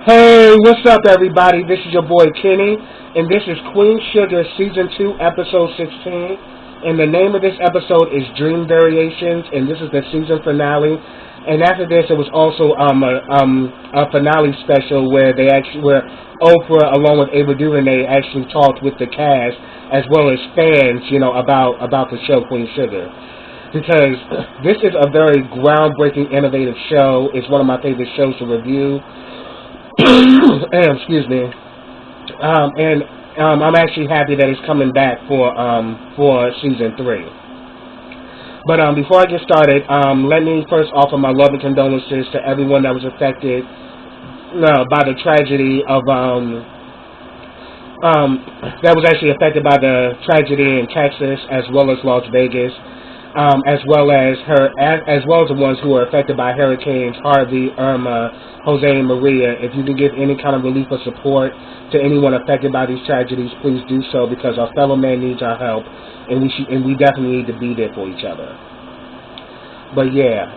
Hey, what's up, everybody? This is your boy Kenny, and this is Queen Sugar Season 2, Episode 16. And the name of this episode is Dream Variations, and this is the season finale. And after this, it was also a finale special where Oprah, along with Ava DuVernay, actually talked with the cast as well as fans, about the show Queen Sugar. Because this is a very groundbreaking, innovative show. It's one of my favorite shows to review. Excuse me. I'm actually happy that it's coming back for season 3. But before I get started, let me first offer my love and condolences to everyone that was affected by the tragedy of that was actually affected by the tragedy in Texas as well as Las Vegas. As well as the ones who are affected by hurricanes Harvey, Irma, Jose, and Maria. If you can give any kind of relief or support to anyone affected by these tragedies, please do so, because our fellow man needs our help, and we definitely need to be there for each other. But yeah,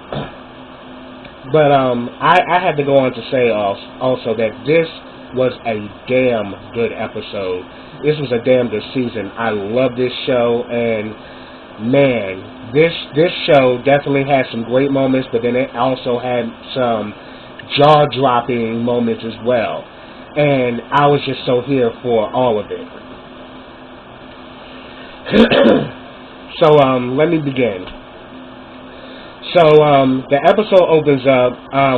I had to go on to say also that this was a damn good episode. This was a damn good season. I love this show, and man, this show definitely had some great moments, but then it also had some jaw-dropping moments as well. And I was just so here for all of it. So let me begin. So the episode opens up.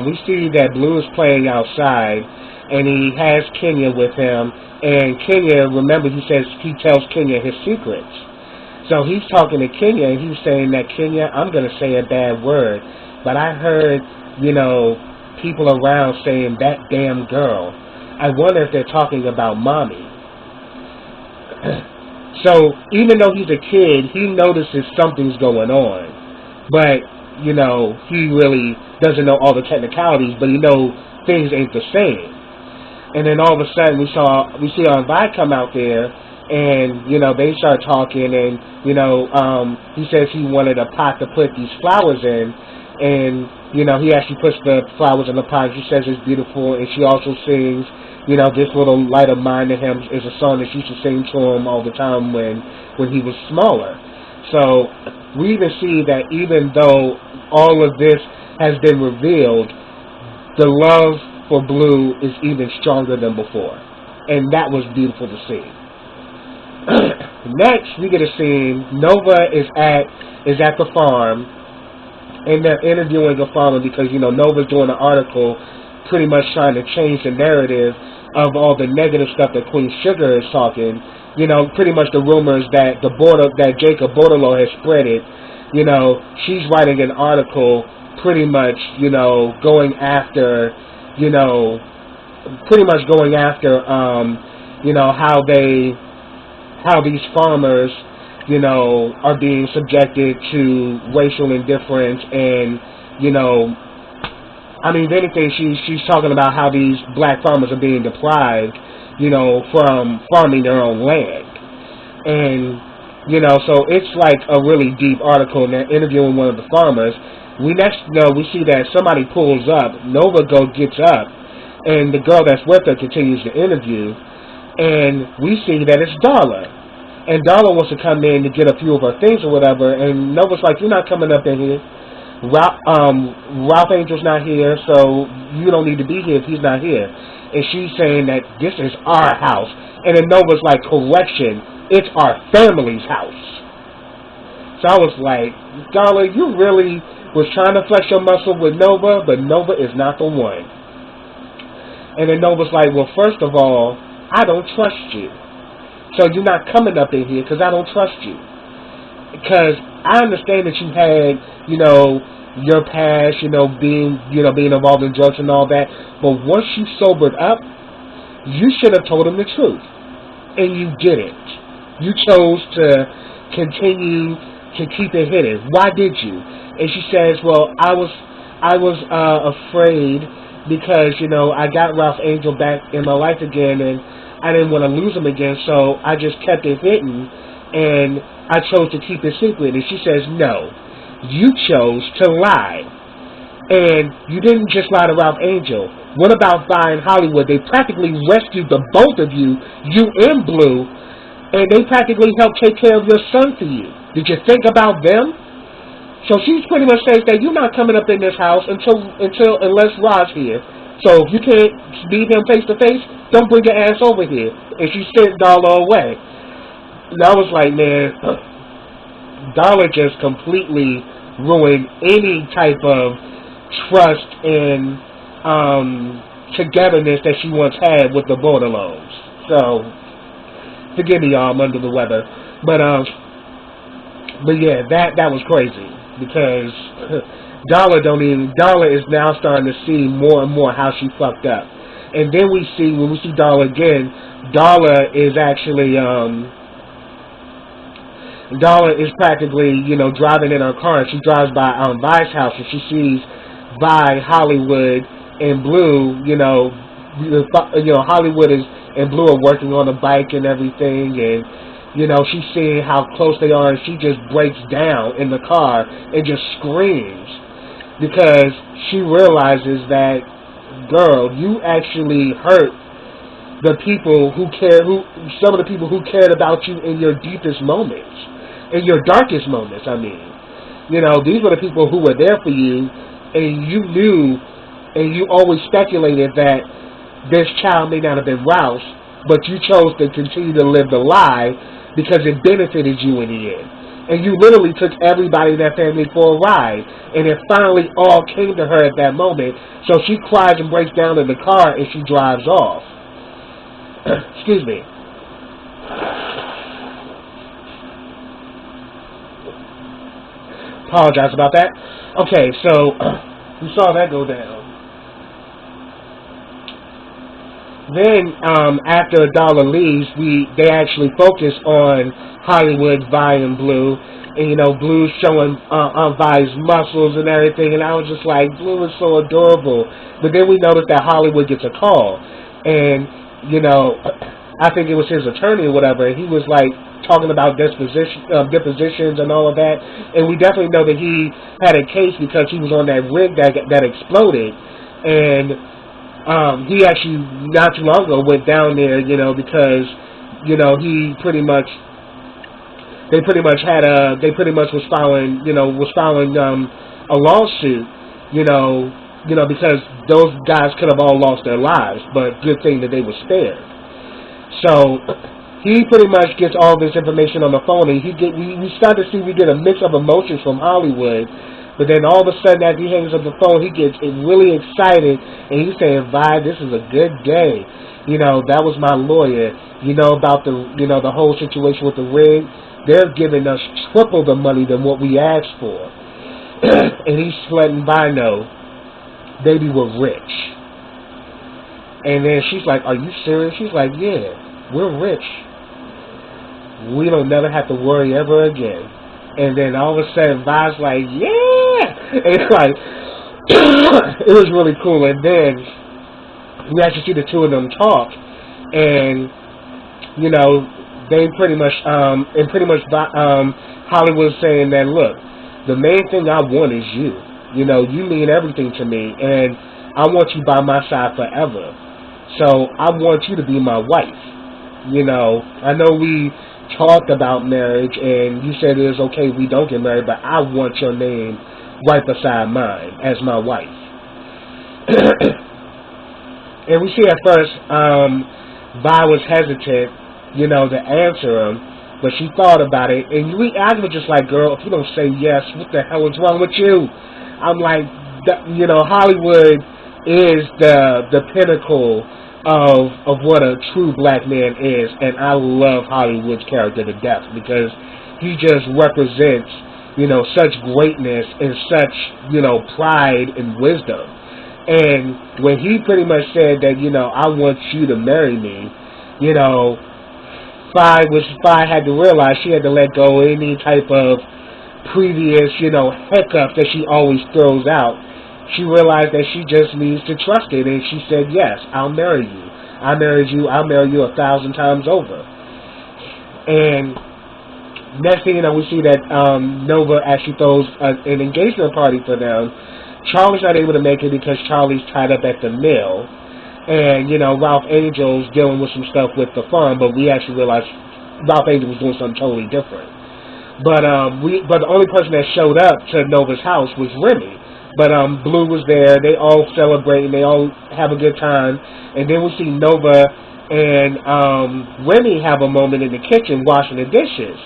We see that Blue is playing outside, and he has Kenya with him. And Kenya, remember, he tells Kenya his secrets. So he's talking to Kenya, and he's saying that, Kenya, I'm going to say a bad word, but I heard, people around saying that damn girl. I wonder if they're talking about mommy. So even though he's a kid, he notices something's going on. But, he really doesn't know all the technicalities, but he knows things ain't the same. And then all of a sudden we see our Vi come out there, and, they start talking, and, he says he wanted a pot to put these flowers in, and, he actually puts the flowers in the pot. She says it's beautiful, and she also sings, This Little Light of Mine to him is a song that she used to sing to him all the time when he was smaller. So we even see that even though all of this has been revealed, the love for Blue is even stronger than before, and that was beautiful to see. Next, we get a scene. Nova is at the farm, and they're interviewing a farmer because Nova's doing an article, pretty much trying to change the narrative of all the negative stuff that Queen Sugar is talking. Pretty much the rumors that that Jacob Bordello has spread it. She's writing an article, pretty much going after how these farmers, are being subjected to racial indifference, and, if anything, she's talking about how these black farmers are being deprived, from farming their own land. And, so it's like a really deep article, and they're interviewing one of the farmers. We see that somebody pulls up, Nova gets up, and the girl that's with her continues the interview. And we see that it's Darla. And Darla wants to come in to get a few of her things or whatever. And Nova's like, you're not coming up in here. Ralph Angel's not here, so you don't need to be here if he's not here. And she's saying that this is our house. And then Nova's like, correction, it's our family's house. So I was like, Darla, you really was trying to flex your muscle with Nova, but Nova is not the one. And then Nova's like, well, first of all, I don't trust you. So you're not coming up in here because I don't trust you. Because I understand that you had, your past, being involved in drugs and all that. But once you sobered up, you should have told him the truth. And you didn't. You chose to continue to keep it hidden. Why did you? And she says, well, I was afraid because, I got Ralph Angel back in my life again, and I didn't want to lose him again, so I just kept it hidden, and I chose to keep it secret. And she says, no, you chose to lie. And you didn't just lie to Ralph Angel. What about Vi in Hollywood? They practically rescued the both of you and Blue, and they practically helped take care of your son for you. Did you think about them? So she's pretty much says that you're not coming up in this house unless Rod's here. So if you can't meet him face to face, don't bring your ass over here. And she sent Darla away. And I was like, man, Darla just completely ruined any type of trust and togetherness that she once had with the Borderlones. So forgive me, y'all, I'm under the weather. But yeah, that was crazy because Darla is now starting to see more and more how she fucked up. And then when we see Darla again, Darla is actually Darla is practically, driving in her car. She drives by Vi's house and she sees Vi, Hollywood, and Blue. Hollywood and Blue are working on a bike and everything, and she's seeing how close they are, and she just breaks down in the car and just screams because she realizes that, girl, you actually hurt the people some of the people who cared about you in your deepest moments, in your darkest moments. I mean, these were the people who were there for you, and you knew, and you always speculated that this child may not have been Ralph's, but you chose to continue to live the lie because it benefited you in the end. And you literally took everybody in that family for a ride. And it finally all came to her at that moment. So she cries and breaks down in the car and she drives off. Excuse me. Apologize about that. Okay, so we saw that go down. Then, after Darla leaves, they actually focus on Hollywood, Vi, and Blue. And, Blue's showing Vi's muscles and everything. And I was just like, Blue is so adorable. But then we noticed that Hollywood gets a call. And, I think it was his attorney or whatever. And he was, like, talking about depositions and all of that. And we definitely know that he had a case because he was on that rig that exploded. And he actually not too long ago went down there, because he pretty much was filing a lawsuit, because those guys could have all lost their lives, but good thing that they were spared. So he pretty much gets all this information on the phone, and we start to see we get a mix of emotions from Hollywood. But then all of a sudden, after he hangs up the phone, he gets really excited, and he's saying, Vi, this is a good day. That was my lawyer. About the whole situation with the rig. They're giving us triple the money than what we asked for. And he's letting Vi know, baby, we're rich. And then she's like, are you serious? She's like, yeah, we're rich. We don't never have to worry ever again. And then all of a sudden, Vi's like, yeah! And it's like, it was really cool. And then we actually see the two of them talk. And, they pretty much Hollywood's saying that, look, the main thing I want is you. You mean everything to me. And I want you by my side forever. So I want you to be my wife. I know we talked about marriage, and you said it is okay we don't get married, but I want your name right beside mine as my wife. And we see at first, Vi was hesitant, to answer him, but she thought about it, and I was just like, girl, if you don't say yes, what the hell is wrong with you? I'm like, Hollywood is the pinnacle of what a true black man is, and I love Hollywood's character to death because he just represents, such greatness and such, pride and wisdom. And when he pretty much said that, I want you to marry me, Fi had to realize she had to let go of any type of previous, hiccup that she always throws out. She realized that she just needs to trust it, and she said, yes, I'll marry you. I'll marry you 1,000 times over. And next thing you know, we see that Nova actually throws an engagement party for them, Charlie's not able to make it because Charlie's tied up at the mill. And, Ralph Angel's dealing with some stuff with the farm, but we actually realized Ralph Angel was doing something totally different. But the only person that showed up to Nova's house was Remy. But Blue was there. They all celebrate and they all have a good time. And then we see Nova and Remy have a moment in the kitchen washing the dishes.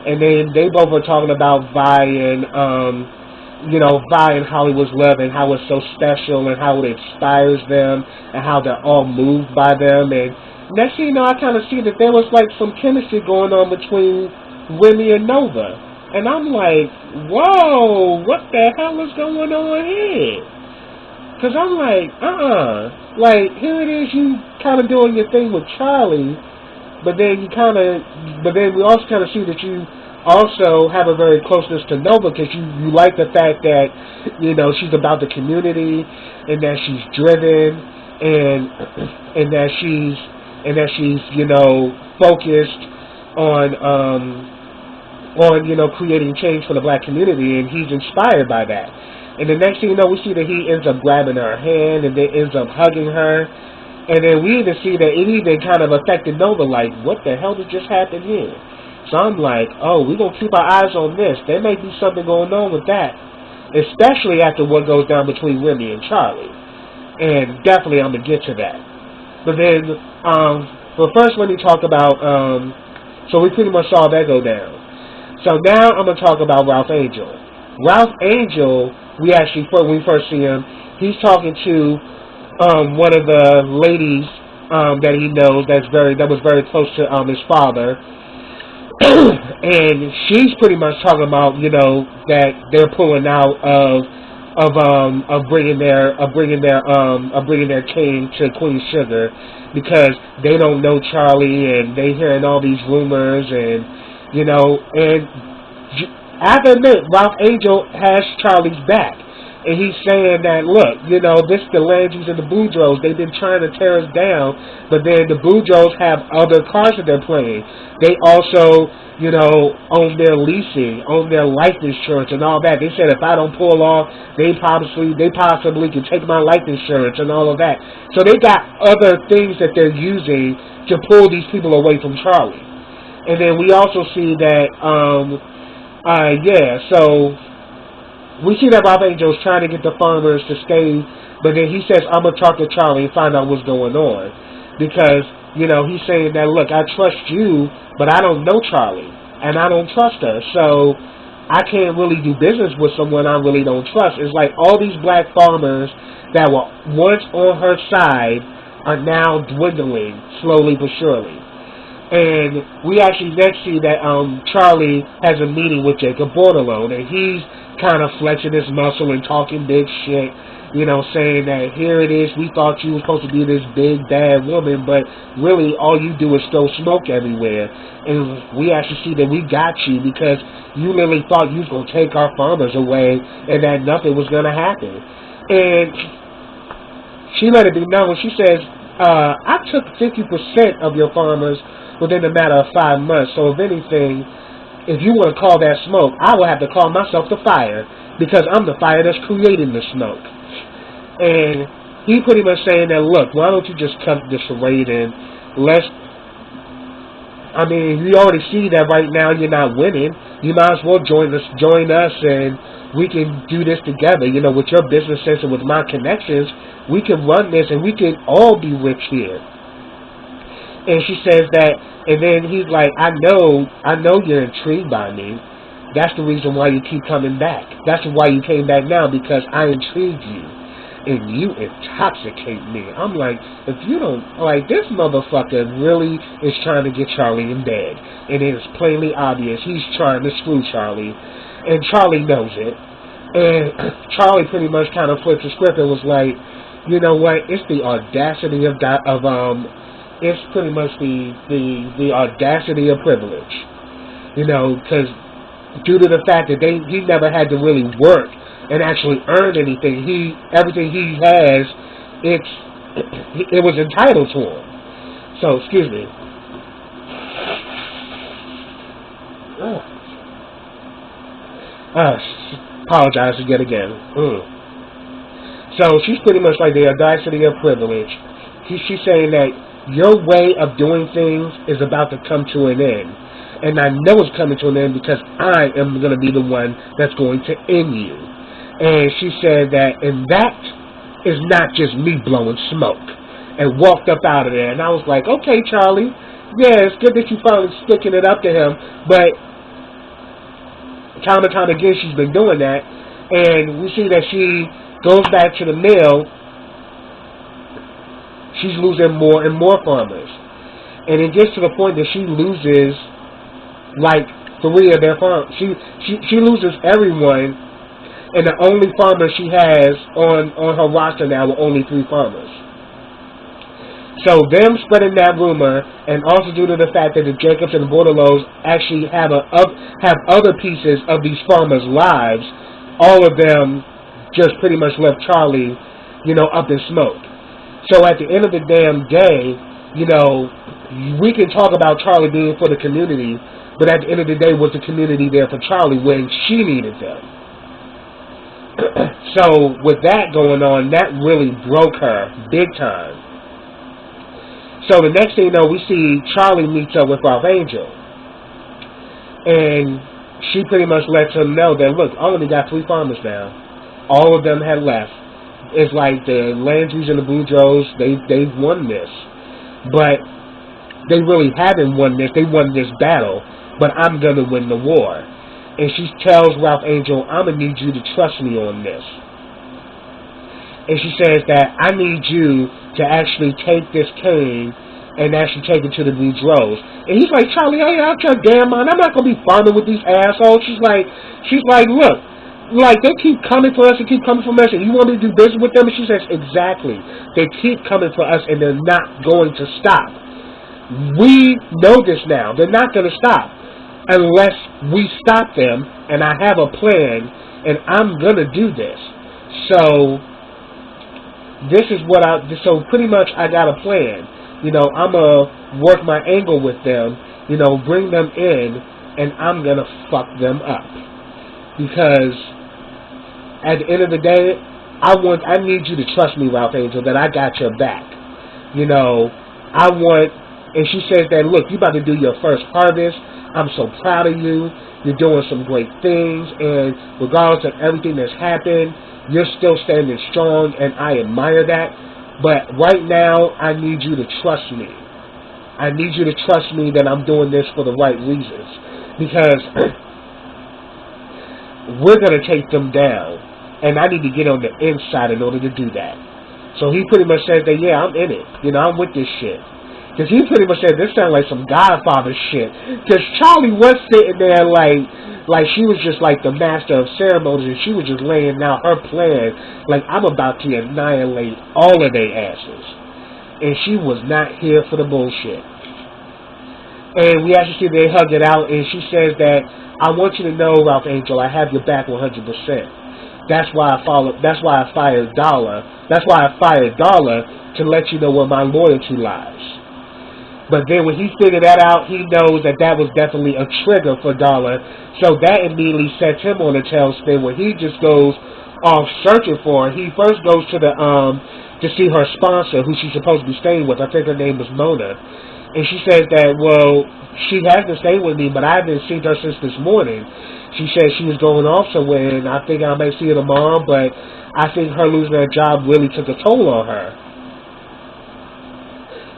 And then they both are talking about Vi and Vi and Hollywood's love and how it's so special and how it inspires them and how they're all moved by them. And next thing you know, I kind of see that there was like some chemistry going on between Remy and Nova. And I'm like, whoa, what the hell is going on here? Because I'm like, like, here it is, you kind of doing your thing with Charlie, but then we also kind of see that you also have a very closeness to Nova because you like the fact that, she's about the community and that she's driven and that she's focused on creating change for the black community, and he's inspired by that. And the next thing you know, we see that he ends up grabbing her hand and then ends up hugging her. And then we even see that it even kind of affected Nova, like, what the hell did just happen here? So I'm like, oh, we're going to keep our eyes on this. There may be something going on with that, especially after what goes down between Remy and Charlie. And definitely I'm going to get to that. But then, first let me talk about, so we pretty much saw that go down. So now I'm going to talk about Ralph Angel. Ralph Angel, when we first see him, he's talking to one of the ladies that he knows that was very close to his father. And she's pretty much talking about, that they're pulling out of bringing their king to Queen Sugar because they don't know Charlie and they hearing all these rumors and and I have to admit, Ralph Angel has Charlie's back. And he's saying that, look, this the Landys and the Boudreaux, they've been trying to tear us down, but then the Boudreaux have other cards that they're playing. They also, own their leasing, own their life insurance and all that. They said if I don't pull off, they possibly can take my life insurance and all of that. So they got other things that they're using to pull these people away from Charlie. And then we also see that, so we see that Ralph Angel's trying to get the farmers to stay, but then he says, I'm going to talk to Charlie and find out what's going on. Because, he's saying that, look, I trust you, but I don't know Charlie, and I don't trust her, so I can't really do business with someone I really don't trust. It's like all these black farmers that were once on her side are now dwindling, slowly but surely. And we actually next see that Charlie has a meeting with Jacob Bordelon, and he's kind of flexing his muscle and talking big shit, saying that here it is, we thought you were supposed to be this big, bad woman, but really all you do is throw smoke everywhere. And we actually see that we got you because you literally thought you was going to take our farmers away and that nothing was going to happen. And she let it be known. She says, I took 50% of your farmers within a matter of 5 months. So if anything, if you want to call that smoke, I will have to call myself the fire because I'm the fire that's creating the smoke. And he pretty much saying that, look, why don't you just cut the charade and we already see that right now you're not winning. You might as well join us and we can do this together. With your business sense and with my connections, we can run this and we can all be rich here. And she says that, and then he's like, I know you're intrigued by me. That's the reason why you keep coming back. That's why you came back now, because I intrigued you. And you intoxicate me. I'm like, if you don't, like, this motherfucker really is trying to get Charlie in bed. And it is plainly obvious he's trying to screw Charlie. And Charlie knows it. And Charlie pretty much kind of flipped the script and was like, you know what, it's the audacity it's pretty much the audacity of privilege, because due to the fact that he never had to really work and actually earn anything, everything he has, it was entitled to him. So, excuse me. Apologize yet again. So she's pretty much like the audacity of privilege. She's saying that your way of doing things is about to come to an end. And I know it's coming to an end because I am going to be the one that's going to end you. And she said that, and that is not just me blowing smoke. And walked up out of there. And I was like, okay, Charlie, yeah, it's good that you finally sticking it up to him. But time and time again, she's been doing that. And we see that she goes back to the mill. She's losing more and more farmers. And it gets to the point that she loses like 3 of their farms. She loses everyone, and the only farmers she has on her roster now are only 3 farmers. So them spreading that rumor, and also due to the fact that the Jacobs and the Bordelows actually have other pieces of these farmers' lives, all of them just pretty much left Charlie, up in smoke. So at the end of the damn day, we can talk about Charlie being for the community, but at the end of the day, was the community there for Charlie when she needed them? So with that going on, that really broke her big time. So the next thing you know, we see Charlie meets up with Ralph Angel. And she pretty much lets him know that, look, I only got 3 farmers now. All of them had left. It's like the Landrys and the Boudreaux, they've won this. But they really haven't won this. They won this battle. But I'm going to win the war. And she tells Ralph Angel, I'm going to need you to trust me on this. And she says that I need you to actually take this cane and actually take it to the Boudreaux. And he's like, Charlie, I ain't out your damn mind. I'm not going to be farming with these assholes. She's like, look, like they keep coming for us and keep coming for us, and you want me to do business with them? And she says, exactly. They keep coming for us, and they're not going to stop. We know this now. They're not going to stop unless we stop them, and I have a plan, and I'm going to do this. So this is what so pretty much I got a plan. I'm going to work my angle with them, bring them in, and I'm going to fuck them up. Because at the end of the day, I need you to trust me, Ralph Angel, that I got your back. And she says that, look, you about to do your first harvest. I'm so proud of you. You're doing some great things, and regardless of everything that's happened, you're still standing strong, and I admire that. But right now, I need you to trust me. I need you to trust me that I'm doing this for the right reasons. Because we're going to take them down, and I need to get on the inside in order to do that. So he pretty much says that, yeah, I'm in it. I'm with this shit. Because he pretty much said, this sounds like some Godfather shit. Because Charlie was sitting there like she was just like the master of ceremonies, and she was just laying out her plan, like I'm about to annihilate all of their asses. And she was not here for the bullshit. And we actually see they hug it out, and she says that, I want you to know, Ralph Angel, I have your back 100%. That's why I fired Darla. That's why I fired Darla, to let you know where my loyalty lies. But then when he figured that out, he knows that was definitely a trigger for Darla. So that immediately sets him on a tailspin where he just goes off searching for her. He first goes to to see her sponsor, who she's supposed to be staying with. I think her name was Mona. And she says that, well, she has been staying with me, but I haven't seen her since this morning. She said she was going off somewhere, and I think I may see her tomorrow, but I think her losing her job really took a toll on her.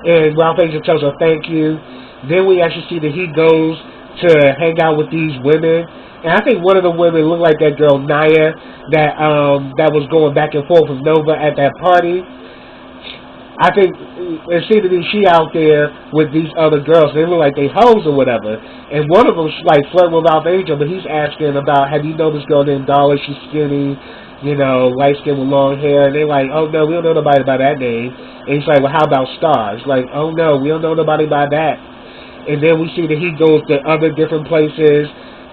And Ralph Angel tells her thank you. Then we actually see that he goes to hang out with these women. And I think one of the women looked like that girl Naya that was going back and forth with Nova at that party. I think it seemed to be she out there with these other girls. They look like they hoes or whatever. And one of them like flirting with Ralph Angel, but he's asking about, have you known this girl named Darla? She's skinny, light skin with long hair. And they're like, oh no, we don't know nobody by that name. And he's like, well, how about Stars? Like, oh no, we don't know nobody by that. And then we see that he goes to other different places,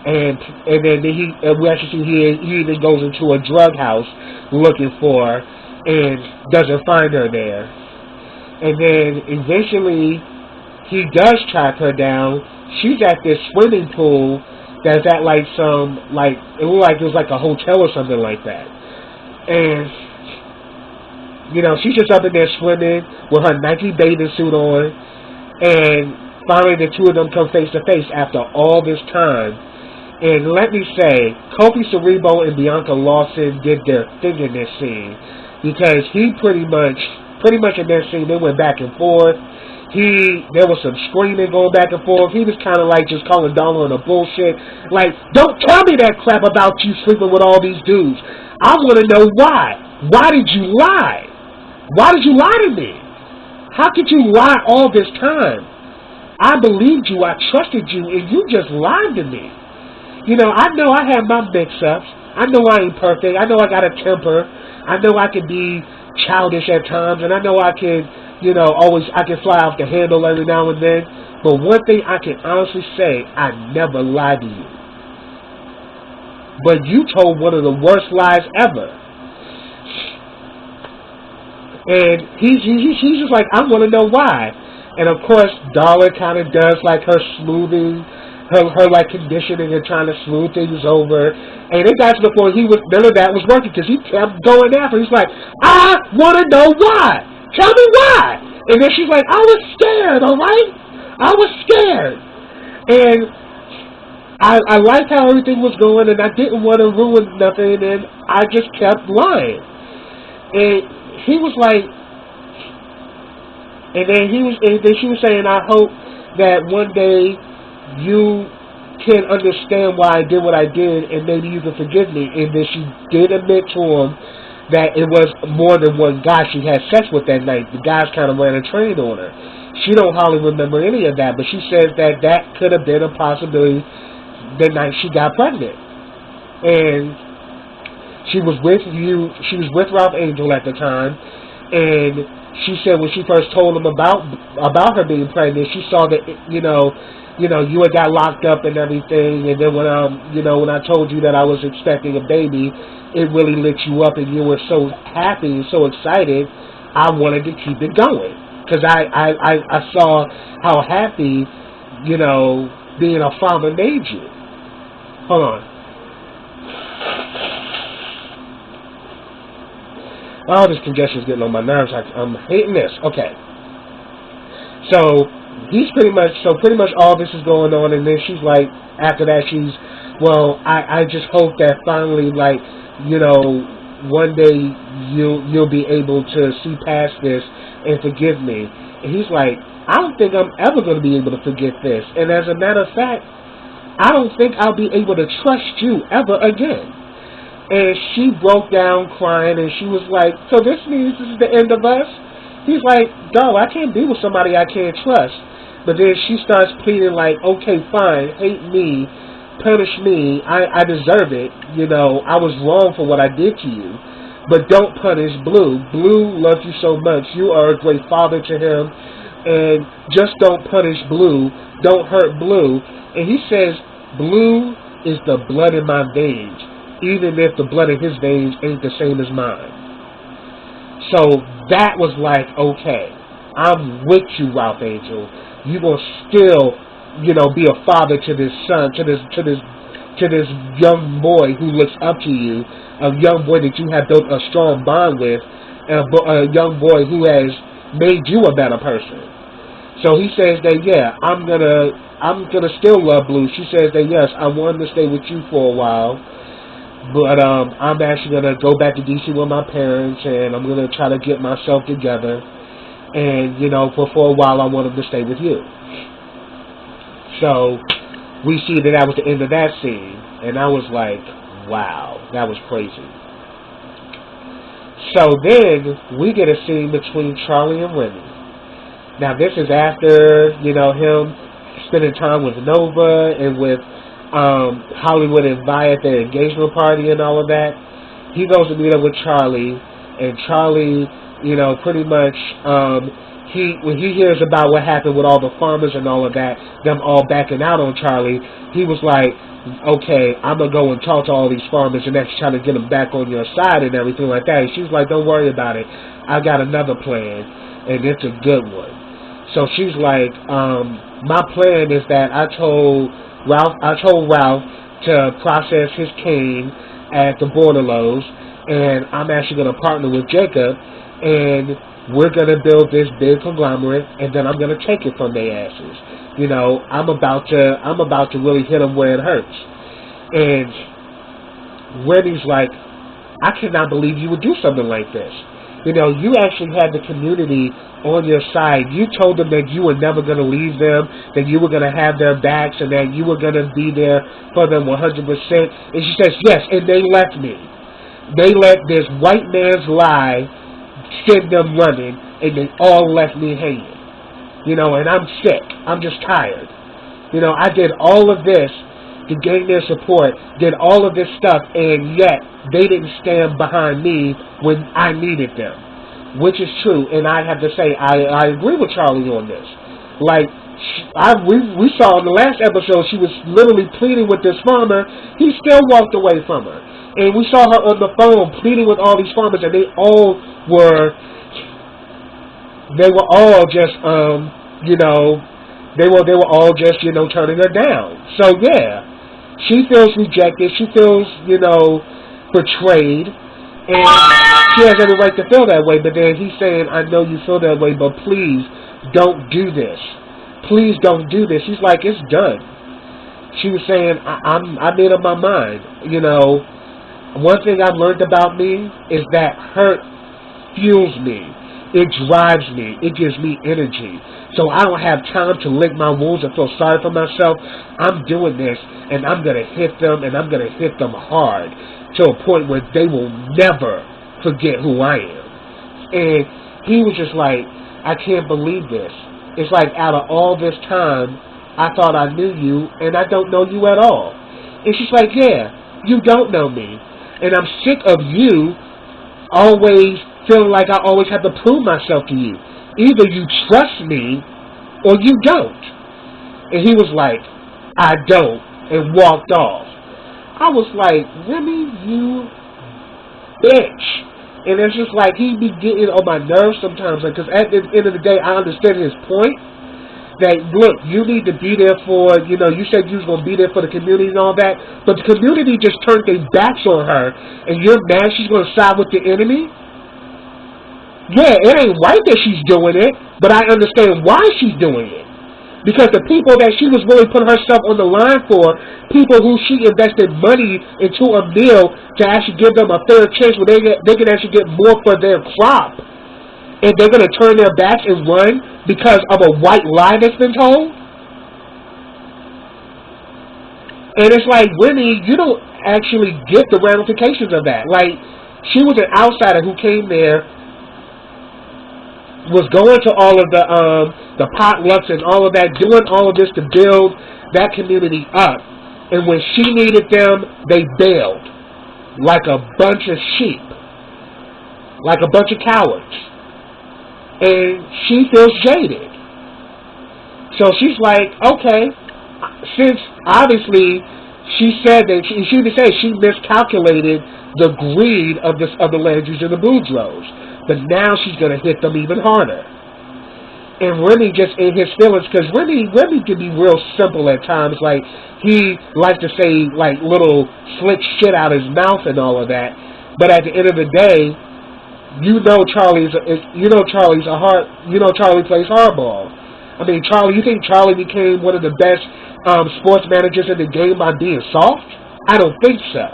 and then we actually see he even goes into a drug house looking for her and doesn't find her there. And then eventually he does track her down. She's at this swimming pool that's at like it looked like it was like a hotel or something like that. And She's just up in there swimming with her Nike bathing suit on, and finally the two of them come face to face after all this time. And let me say, Kofi Cerebo and Bianca Lawson did their thing in this scene, because he pretty much in that scene, they went back and forth. There was some screaming going back and forth. He was kind of like just calling Darla on a bullshit. Like, don't tell me that crap about you sleeping with all these dudes. I want to know why. Why did you lie? Why did you lie to me? How could you lie all this time? I believed you. I trusted you, and you just lied to me. I know I have my mix-ups. I know I ain't perfect. I know I got a temper. I know I can be childish at times, and I know I can, I can fly off the handle every now and then. But one thing I can honestly say, I never lied to you. But you told one of the worst lies ever. And he's just like, I want to know why. And of course, Darla kind of does like her smoothing, her like conditioning and trying to smooth things over. And it got to the point none of that was working, because he kept going after. He's like, I want to know why. Tell me why. And then she's like, I was scared, all right? I was scared. And I liked how everything was going, and I didn't want to ruin nothing, and I just kept lying. And he was like, and then she was saying, I hope that one day you can understand why I did what I did, and maybe you can forgive me. And then she did admit to him that it was more than one guy she had sex with that night. The guys kind of ran a train on her. She don't hardly remember any of that, but she says that could have been a possibility the night she got pregnant. And she was with Ralph Angel at the time, and she said when she first told him about her being pregnant, she saw that you had got locked up and everything, and then when I told you that I was expecting a baby, it really lit you up, and you were so happy and so excited. I wanted to keep it going, because I saw how happy being a father made you. Hold on. Oh, this congestion's getting on my nerves. I'm hating this. Okay. So pretty much all this is going on, and then she's like, after that, I just hope that finally, like, one day you'll be able to see past this and forgive me. And he's like, I don't think I'm ever going to be able to forget this. And as a matter of fact, I don't think I'll be able to trust you ever again. And she broke down crying, and she was like, so this means this is the end of us? He's like, no, I can't be with somebody I can't trust. But then she starts pleading like, okay, fine, hate me, punish me, I deserve it. I was wrong for what I did to you. But don't punish Blue. Blue loves you so much. You are a great father to him. And just don't punish Blue. Don't hurt Blue. And he says, Blue is the blood in my veins, even if the blood in his veins ain't the same as mine. So that was like, okay, I'm with you, Ralph Angel. You're going to still, be a father to this son, to this young boy who looks up to you, a young boy that you have built a strong bond with, a young boy who has made you a better person. So he says that, yeah, I'm gonna still love Blue. She says that, yes, I wanted to stay with you for a while, but I'm actually gonna go back to DC with my parents, and I'm gonna try to get myself together. And for a while, I want him to stay with you. So we see that was the end of that scene, and I was like, wow, that was crazy. So then we get a scene between Charlie and Remy. Now this is after him spending time with Nova and with Hollywood and Vi at their engagement party and all of that. He goes to meet up with Charlie, and Charlie, pretty much when he hears about what happened with all the farmers and all of that, them all backing out on Charlie, he was like, okay, I'm going to go and talk to all these farmers and actually try to get them back on your side and everything like that. And she's like, don't worry about it. I got another plan, and it's a good one. So she's like, my plan is that I told Ralph to process his cane at the Borderlos, and I'm actually going to partner with Jacob, and we're gonna build this big conglomerate, and then I'm gonna take it from their asses. You know, I'm about to really hit them where it hurts. And Rennie's like, I cannot believe you would do something like this. You know, you actually had the community on your side. You told them that you were never going to leave them, that you were going to have their backs, and that you were going to be there for them 100%. And she says, yes, and they left me. They let this white man's lie send them running, and they all left me hanging. You know, and I'm sick. I'm just tired. You know, I did all of this to gain their support, did all of this stuff, and yet they didn't stand behind me when I needed them, which is true. And I have to say, I agree with Charlie on this. Like, we saw in the last episode, she was literally pleading with this farmer. He still walked away from her. And we saw her on the phone pleading with all these farmers, and they were all just, they were all just, turning her down. So, yeah. She feels rejected. She feels, betrayed. And she has every right to feel that way. But then he's saying, I know you feel that way, but please don't do this. Please don't do this. He's like, it's done. She was saying, I made up my mind. One thing I've learned about me is that hurt fuels me. It drives me. It gives me energy. So I don't have time to lick my wounds and feel sorry for myself. I'm doing this, and I'm going to hit them, and I'm going to hit them hard to a point where they will never forget who I am. And he was just like, I can't believe this. It's like out of all this time, I thought I knew you, and I don't know you at all. And she's like, yeah, you don't know me. And I'm sick of you always feeling like I always have to prove myself to you. Either you trust me or you don't. And he was like, I don't, and walked off. I was like, Remy, you bitch. And it's just like he be getting on my nerves sometimes. Because at the end of the day, I understand his point. That, look, you need to be there for, you said you was going to be there for the community and all that. But the community just turned their backs on her. And you're mad she's going to side with the enemy? Yeah, it ain't right that she's doing it, but I understand why she's doing it. Because the people that she was really putting herself on the line for, people who she invested money into a meal to actually give them a fair chance where they can actually get more for their crop. And they're going to turn their backs and run because of a white lie that's been told? And it's like, Winnie, you don't actually get the ramifications of that. Like, she was an outsider who came there, was going to all of the potlucks and all of that, doing all of this to build that community up. And when she needed them, they bailed like a bunch of sheep, like a bunch of cowards. And she feels jaded. So she's like, okay, since obviously she said that she even said she miscalculated the greed of the land use and the Boudreaux. But now she's going to hit them even harder. And Remy just in his feelings, because Remy can be real simple at times. Like, he likes to say, like, little slick shit out his mouth and all of that. But at the end of the day, Charlie plays hardball. I mean, you think Charlie became one of the best sports managers in the game by being soft? I don't think so.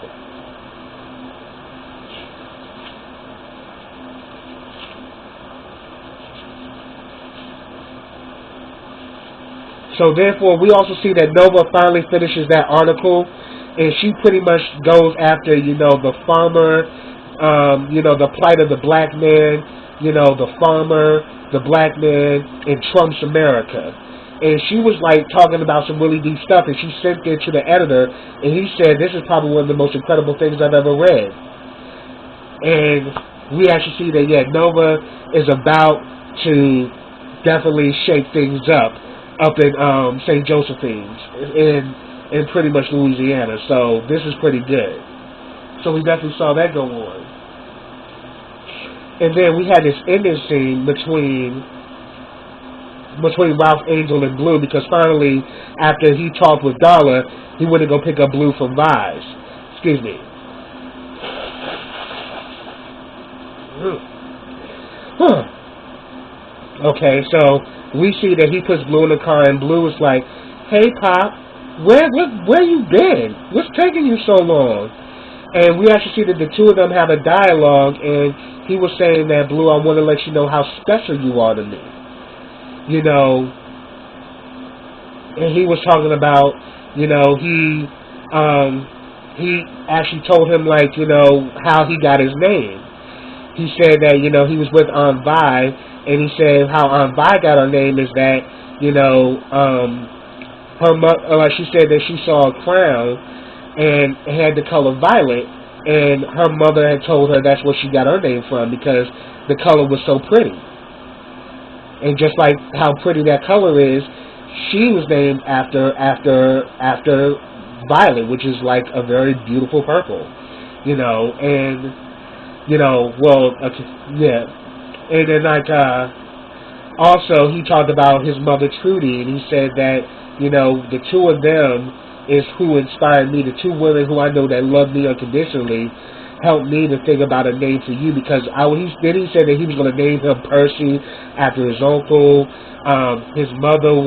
So therefore, we also see that Nova finally finishes that article, and she pretty much goes after, the farmer, the plight of the black man, the farmer, the black man, in Trump's America. And she was like talking about some really deep stuff, and she sent it to the editor, and he said, this is probably one of the most incredible things I've ever read. And we actually see that, Nova is about to definitely shake things up in St. Josephine's in pretty much Louisiana. So this is pretty good. So we definitely saw that go on. And then we had this ending scene between Ralph Angel and Blue, because finally, after he talked with Darla, he went to go pick up Blue from Vise. Excuse me. huh. Okay, so we see that he puts Blue in the car, and Blue is like, "Hey, Pop, where you been? What's taking you so long?" And we actually see that the two of them have a dialogue, and he was saying that, "Blue, I want to let you know how special you are to me." You know, and he was talking about, he actually told him, like, how he got his name. He said that, he was with Aunt Vi, and he said how Aunt Vi got her name is that, her mother, she said that she saw a crown and it had the color violet, and her mother had told her that's where she got her name from, because the color was so pretty. And just like how pretty that color is, she was named after violet, which is like a very beautiful purple, and yeah. And then, like, also he talked about his mother Trudy, and he said that, the two of them is who inspired me. The two women who I know that love me unconditionally helped me to think about a name for you, because he said that he was going to name him Percy after his uncle. His mom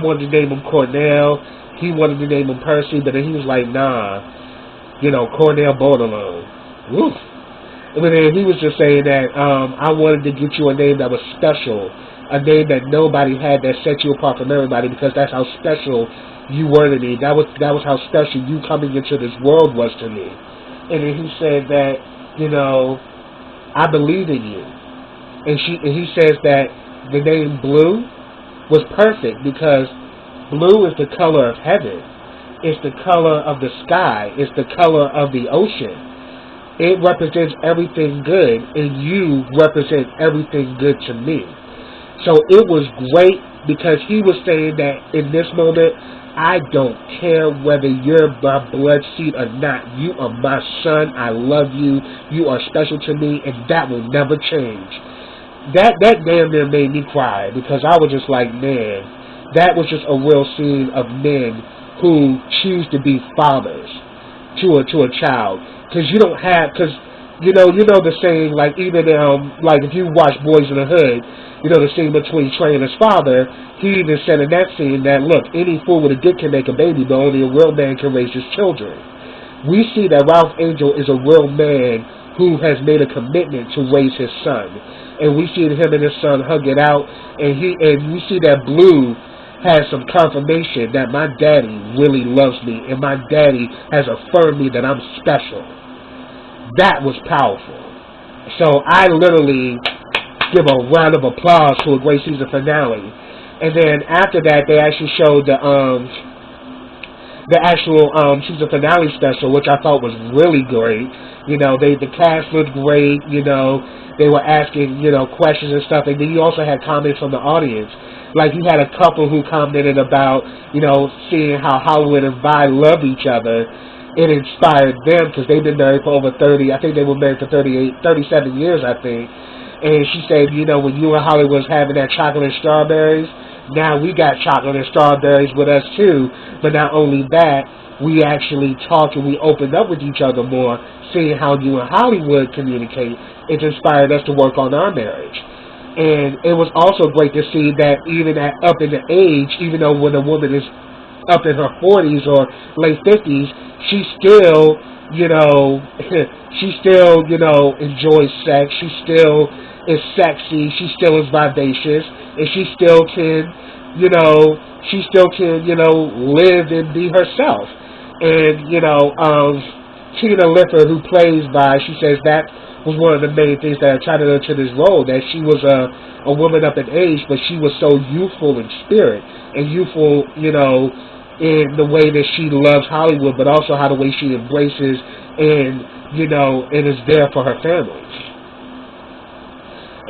wanted to name him Cornell. He wanted to name him Percy, but then he was like, nah, Cornell Baudelaire. Woo. But then he was just saying that I wanted to get you a name that was special, a name that nobody had, that set you apart from everybody, because that's how special you were to me. That was how special you coming into this world was to me. And then he said that, I believe in you. And he says that the name Blue was perfect, because blue is the color of heaven. It's the color of the sky. It's the color of the ocean. It represents everything good, and you represent everything good to me. So it was great, because he was saying that in this moment, I don't care whether you're my blood seed or not. You are my son. I love you. You are special to me, and that will never change. That damn near made me cry, because I was just like, man, that was just a real scene of men who choose to be fathers to a child. Because you don't have, because you know the saying, like, even like if you watch Boys in the Hood, the scene between Trey and his father, he even said in that scene that, look, any fool with a dick can make a baby, but only a real man can raise his children. We see that Ralph Angel is a real man who has made a commitment to raise his son. And we see him and his son hug it out, and we see that Blue has some confirmation that my daddy really loves me, and my daddy has affirmed me that I'm special. That was powerful. So I literally give a round of applause to a great season finale. And then after that, they actually showed the actual season finale special, which I thought was really great. The cast looked great. They were asking, questions and stuff. And then you also had comments from the audience. Like, you had a couple who commented about, seeing how Hollywood and Vi love each other. It inspired them, because they've been married for over 30. I think they were married for 37 years, I think. And she said, when you and Hollywood was having that chocolate and strawberries, now we got chocolate and strawberries with us too. But not only that, we actually talked and we opened up with each other more, seeing how you and Hollywood communicate. It inspired us to work on our marriage. And it was also great to see that even up in the age, even though when a woman is up in her 40s or late 50s, she still, enjoys sex. She still is sexy. She still is vivacious, and she still can, live and be herself. And Tina Lifford, who plays Vi, she says that was one of the main things that attracted her to this role, that she was a woman up in age, but she was so youthful in spirit, and youthful, in the way that she loves Hollywood, but also how the way she embraces and is there for her family.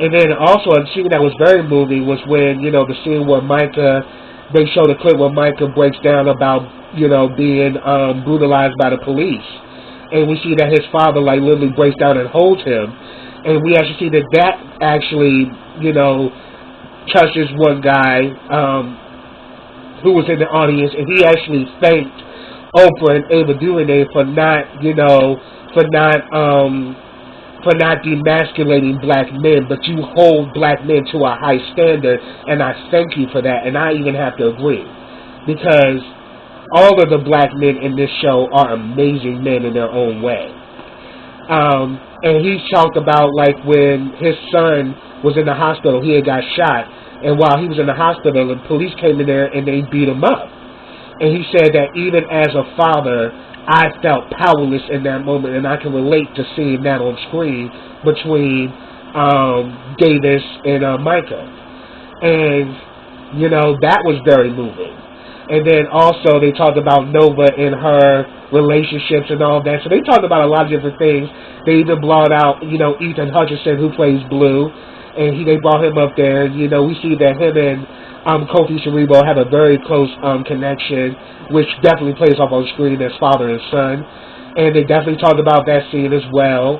And then also a scene that was very moving was when, the scene where Micah, they showed a clip where Micah breaks down about, being brutalized by the police. And we see that his father, like, literally breaks down and holds him. And we actually see that actually, touches one guy who was in the audience, and he actually thanked Oprah and Ava DuVernay for not for not demasculating black men, but you hold black men to a high standard, and I thank you for that, and I even have to agree, because all of the black men in this show are amazing men in their own way. And he talked about, like, when his son was in the hospital, he had got shot, and while he was in the hospital, the police came in there and they beat him up. And he said that even as a father, I felt powerless in that moment, and I can relate to seeing that on screen between Davis and Micah. And, you know, that was very moving. And then also they talked about Nova and her relationships and all that. So they talked about a lot of different things. They even brought out, you know, Ethan Hutchinson, who plays Blue, and they brought him up there. You know, we see that him and Kofi Cerebro have a very close connection, which definitely plays off on screen as father and son. And they definitely talked about that scene as well.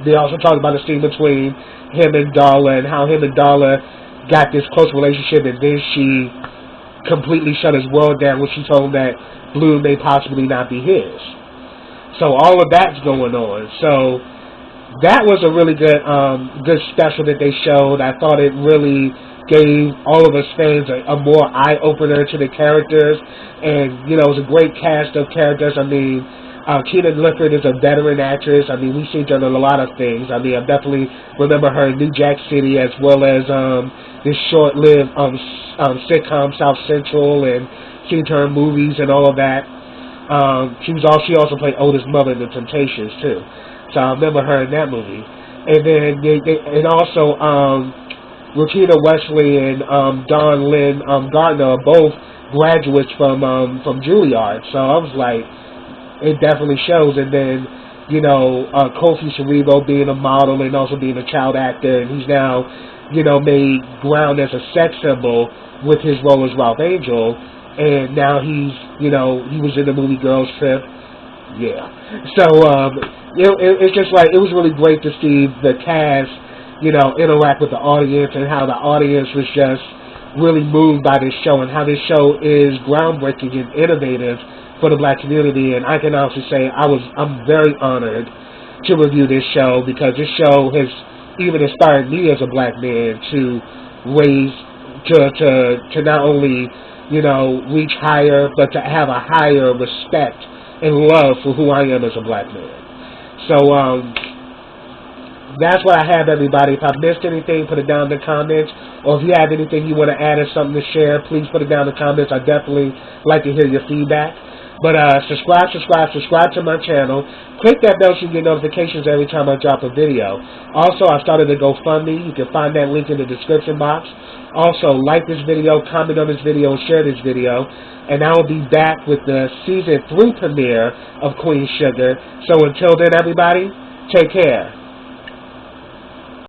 They also talked about the scene between him and Darla, and how him and Darla got this close relationship, and then she completely shut his world down when she told him that Blue may possibly not be his. So all of that's going on. So that was a really good special that they showed. I thought it really gave all of us fans a more eye-opener to the characters, and, you know, it was a great cast of characters. I mean, Keena Lifford is a veteran actress. I mean, we've seen her in a lot of things. I mean, I definitely remember her in New Jack City, as well as this short-lived sitcom South Central, and seen her in movies and all of that. She also played Otis' mother in The Temptations too, so I remember her in that movie. And then and also Rukina Wesley and Dawn-Lyen Gardner are both graduates from Juilliard. So I was like, it definitely shows. And then, you know, Kofi Cerebro being a model and also being a child actor, and he's now, you know, made ground as a sex symbol with his role as Ralph Angel, and now he's, you know, he was in the movie Girls Trip. Yeah. So it's just like, it was really great to see the cast, you know, interact with the audience, and how the audience was just really moved by this show, and how this show is groundbreaking and innovative for the black community. And I can honestly say I'm very honored to review this show, because this show has even inspired me as a black man to not only, you know, reach higher, but to have a higher respect and love for who I am as a black man. So that's what I have, everybody. If I missed anything, put it down in the comments. Or if you have anything you want to add or something to share, please put it down in the comments. I definitely like to hear your feedback. But subscribe to my channel. Click that bell so you get notifications every time I drop a video. Also, I started a GoFundMe. You can find that link in the description box. Also, like this video, comment on this video, and share this video. And I will be back with the Season 3 premiere of Queen Sugar. So until then, everybody, take care.